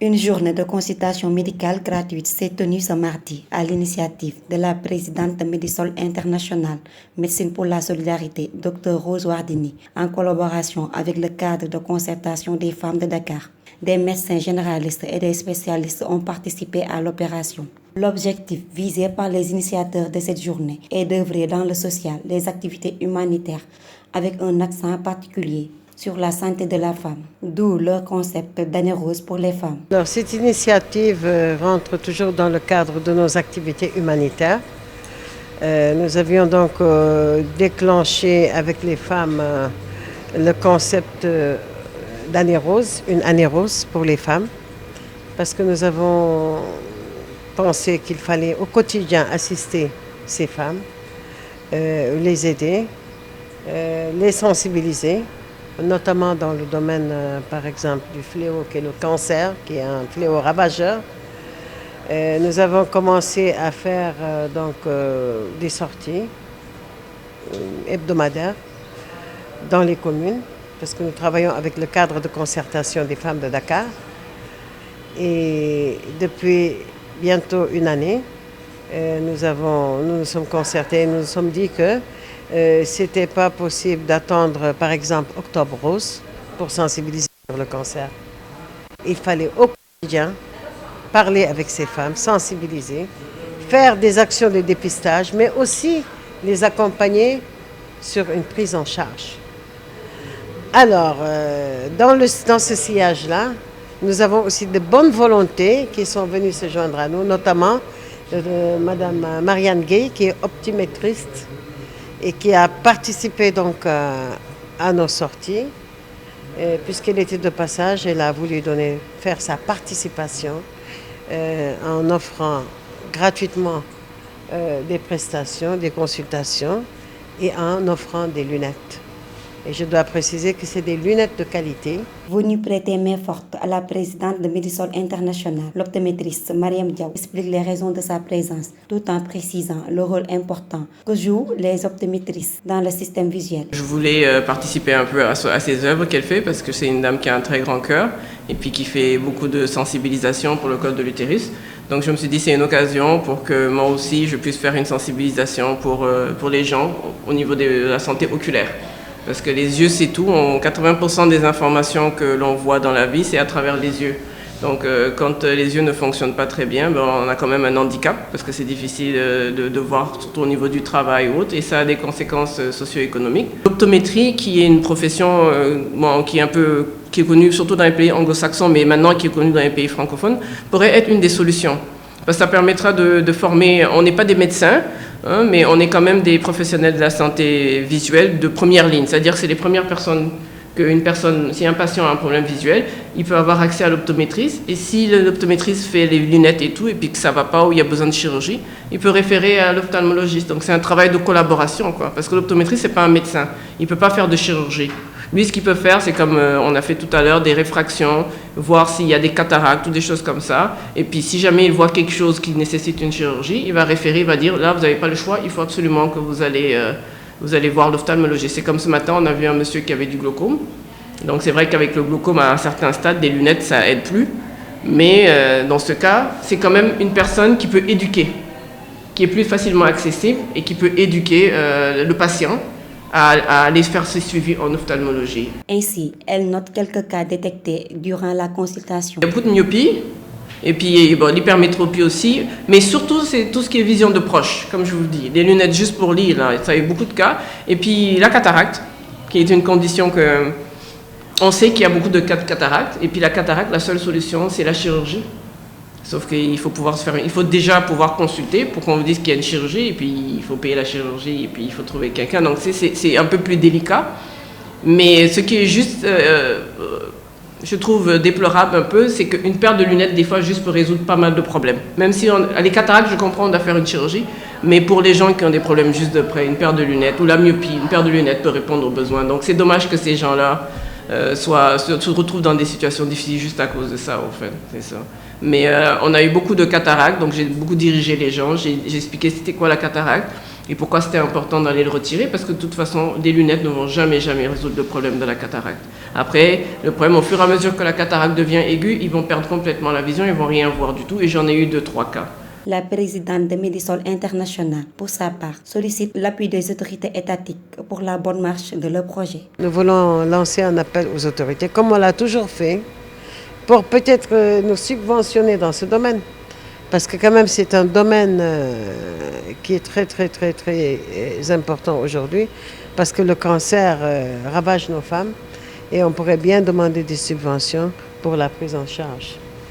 Une journée de consultation médicale gratuite s'est tenue ce mardi à l'initiative de la présidente de Medisol International Médecine pour la Solidarité, Dr Rose Wardini, en collaboration avec le cadre de concertation des femmes de Dakar. Des médecins généralistes et des spécialistes ont participé à l'opération. L'objectif visé par les initiateurs de cette journée est d'œuvrer dans le social, les activités humanitaires, avec un accent particulier sur la santé de la femme, d'où le concept d'année rose pour les femmes. Alors, cette initiative rentre toujours dans le cadre de nos activités humanitaires. Nous avions donc déclenché avec les femmes le concept d'année rose, une année rose pour les femmes, parce que nous avons pensé qu'il fallait au quotidien assister ces femmes, les aider, les sensibiliser, notamment dans le domaine, par exemple, du fléau qui est le cancer, qui est un fléau ravageur. Nous avons commencé à faire des sorties hebdomadaires dans les communes, parce que nous travaillons avec le cadre de concertation des femmes de Dakar. Et depuis bientôt une année, nous nous sommes concertés, nous nous sommes dit que c'était pas possible d'attendre, par exemple, Octobre Rose pour sensibiliser sur le cancer. Il fallait au quotidien parler avec ces femmes, sensibiliser, faire des actions de dépistage, mais aussi les accompagner sur une prise en charge. Alors, dans ce sillage-là, nous avons aussi de bonnes volontés qui sont venues se joindre à nous, notamment Madame Marianne Gay, qui est optométriste et qui a participé donc à nos sorties. Puisqu'elle était de passage, elle a voulu faire sa participation en offrant gratuitement des prestations, des consultations et en offrant des lunettes. Et je dois préciser que c'est des lunettes de qualité. Venue prêter main forte à la présidente de Medisol International, l'optométriste Mariam Diaw explique les raisons de sa présence, tout en précisant le rôle important que jouent les optométristes dans le système visuel. Je voulais participer un peu à ces œuvres qu'elle fait, parce que c'est une dame qui a un très grand cœur et puis qui fait beaucoup de sensibilisation pour le col de l'utérus. Donc je me suis dit c'est une occasion pour que moi aussi je puisse faire une sensibilisation pour les gens au niveau de la santé oculaire. Parce que les yeux, c'est tout. 80% des informations que l'on voit dans la vie, c'est à travers les yeux. Donc, quand les yeux ne fonctionnent pas très bien, on a quand même un handicap, parce que c'est difficile de voir, surtout au niveau du travail ou autre, et ça a des conséquences socio-économiques. L'optométrie, qui est une profession qui est connue surtout dans les pays anglo-saxons, mais maintenant qui est connue dans les pays francophones, pourrait être une des solutions. Parce que ça permettra de former, on n'est pas des médecins, mais on est quand même des professionnels de la santé visuelle de première ligne. C'est-à-dire que c'est les premières personnes si un patient a un problème visuel, il peut avoir accès à l'optométriste. Et si l'optométriste fait les lunettes et tout, et puis que ça ne va pas ou il y a besoin de chirurgie, il peut référer à l'ophtalmologiste. Donc c'est un travail de collaboration, quoi. Parce que l'optométriste, ce n'est pas un médecin. Il ne peut pas faire de chirurgie. Lui, ce qu'il peut faire, c'est comme on a fait tout à l'heure, des réfractions, voir s'il y a des cataractes ou des choses comme ça. Et puis, si jamais il voit quelque chose qui nécessite une chirurgie, il va référer, il va dire, là, vous n'avez pas le choix, il faut absolument que vous allez voir l'ophtalmologiste. C'est comme ce matin, on a vu un monsieur qui avait du glaucome. Donc, c'est vrai qu'avec le glaucome, à un certain stade, des lunettes, ça aide plus. Mais dans ce cas, c'est quand même une personne qui peut éduquer, qui est plus facilement accessible et qui peut éduquer le patient à aller faire ce suivi en ophtalmologie. Ainsi, elle note quelques cas détectés durant la consultation. Il y a beaucoup de myopie, et puis l'hypermétropie aussi, mais surtout c'est tout ce qui est vision de proche, comme je vous dis. Des lunettes juste pour lire, là, ça a eu beaucoup de cas. Et puis la cataracte, qui est une condition que... On sait qu'il y a beaucoup de cas de cataracte, et puis la cataracte, la seule solution, c'est la chirurgie. Sauf qu'il faut il faut déjà pouvoir consulter pour qu'on vous dise qu'il y a une chirurgie, et puis il faut payer la chirurgie, et puis il faut trouver quelqu'un. Donc c'est un peu plus délicat. Mais ce qui est juste, je trouve déplorable un peu, c'est qu'une paire de lunettes, des fois, juste peut résoudre pas mal de problèmes. Même si les cataractes, je comprends, on doit faire une chirurgie, mais pour les gens qui ont des problèmes juste de près, une paire de lunettes, ou la myopie, une paire de lunettes peut répondre aux besoins. Donc c'est dommage que ces gens-là se retrouvent dans des situations difficiles juste à cause de ça, au fait, c'est ça. Mais on a eu beaucoup de cataractes, donc j'ai beaucoup dirigé les gens, j'ai expliqué c'était quoi la cataracte et pourquoi c'était important d'aller le retirer, parce que de toute façon, des lunettes ne vont jamais résoudre le problème de la cataracte. Après, le problème, au fur et à mesure que la cataracte devient aiguë, ils vont perdre complètement la vision, ils vont rien voir du tout. Et j'en ai eu 2-3 cas. La présidente de Medisol International, pour sa part, sollicite l'appui des autorités étatiques pour la bonne marche de leur projet. Nous voulons lancer un appel aux autorités, comme on l'a toujours fait, pour peut-être nous subventionner dans ce domaine. Parce que quand même, c'est un domaine qui est très important aujourd'hui, parce que le cancer ravage nos femmes et on pourrait bien demander des subventions pour la prise en charge.